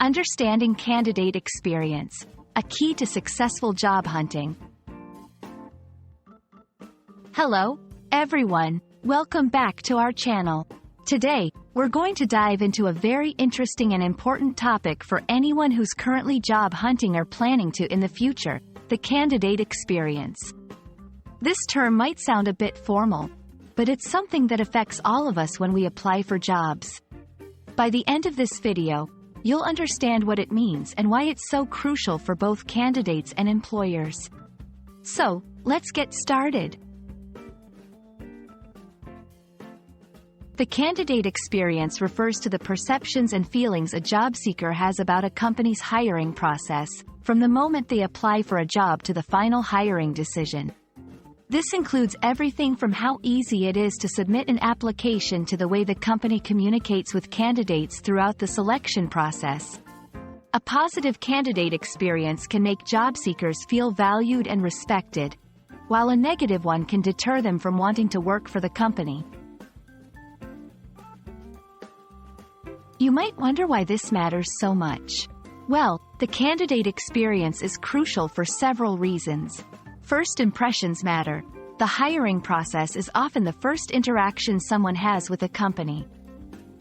Understanding candidate experience, a key to successful job hunting. Hello, everyone. Welcome back to our channel. Today, we're going to dive into a very interesting and important topic for anyone who's currently job hunting or planning to in the future: the candidate experience. This term might sound a bit formal, but it's something that affects all of us when we apply for jobs. By the end of this video, you'll understand what it means and why it's so crucial for both candidates and employers. So, let's get started. The candidate experience refers to the perceptions and feelings a job seeker has about a company's hiring process, from the moment they apply for a job to the final hiring decision. This includes everything from how easy it is to submit an application to the way the company communicates with candidates throughout the selection process. A positive candidate experience can make job seekers feel valued and respected, while a negative one can deter them from wanting to work for the company. You might wonder why this matters so much. Well, the candidate experience is crucial for several reasons. First impressions matter. The hiring process is often the first interaction someone has with a company.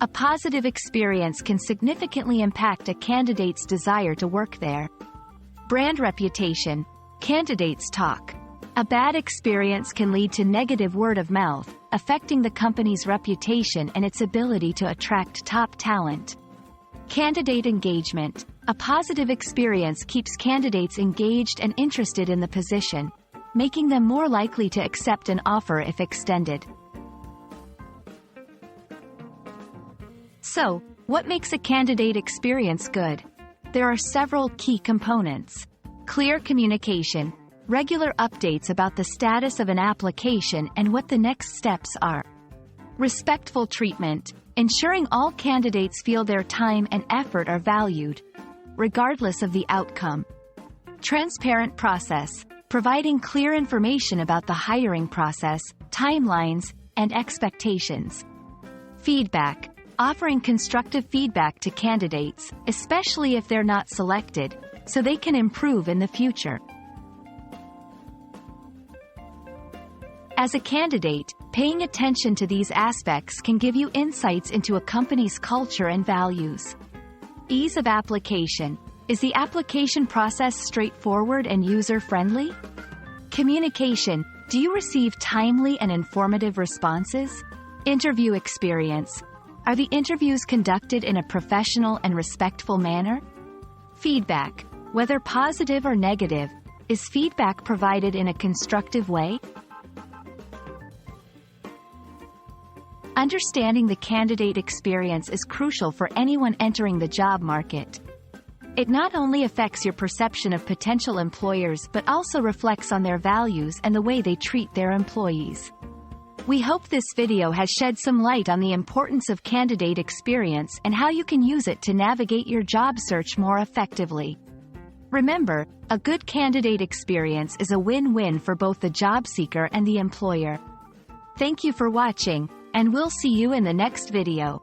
A positive experience can significantly impact a candidate's desire to work there. Brand reputation. Candidates talk. A bad experience can lead to negative word of mouth, affecting the company's reputation and its ability to attract top talent. Candidate engagement. A positive experience keeps candidates engaged and interested in the position, making them more likely to accept an offer if extended. So, what makes a candidate experience good? There are several key components. Clear communication. Regular updates about the status of an application and what the next steps are. Respectful treatment. Ensuring all candidates feel their time and effort are valued, regardless of the outcome. Transparent process. Providing clear information about the hiring process, timelines, and expectations. Feedback. Offering constructive feedback to candidates, especially if they're not selected, so they can improve in the future. As a candidate, paying attention to these aspects can give you insights into a company's culture and values. Ease of application. Is the application process straightforward and user-friendly? Communication. Do you receive timely and informative responses? Interview experience. Are the interviews conducted in a professional and respectful manner? Feedback. Whether positive or negative, is feedback provided in a constructive way? Understanding the candidate experience is crucial for anyone entering the job market. It not only affects your perception of potential employers but also reflects on their values and the way they treat their employees. We hope this video has shed some light on the importance of candidate experience and how you can use it to navigate your job search more effectively. Remember, a good candidate experience is a win-win for both the job seeker and the employer. Thank you for watching, and we'll see you in the next video.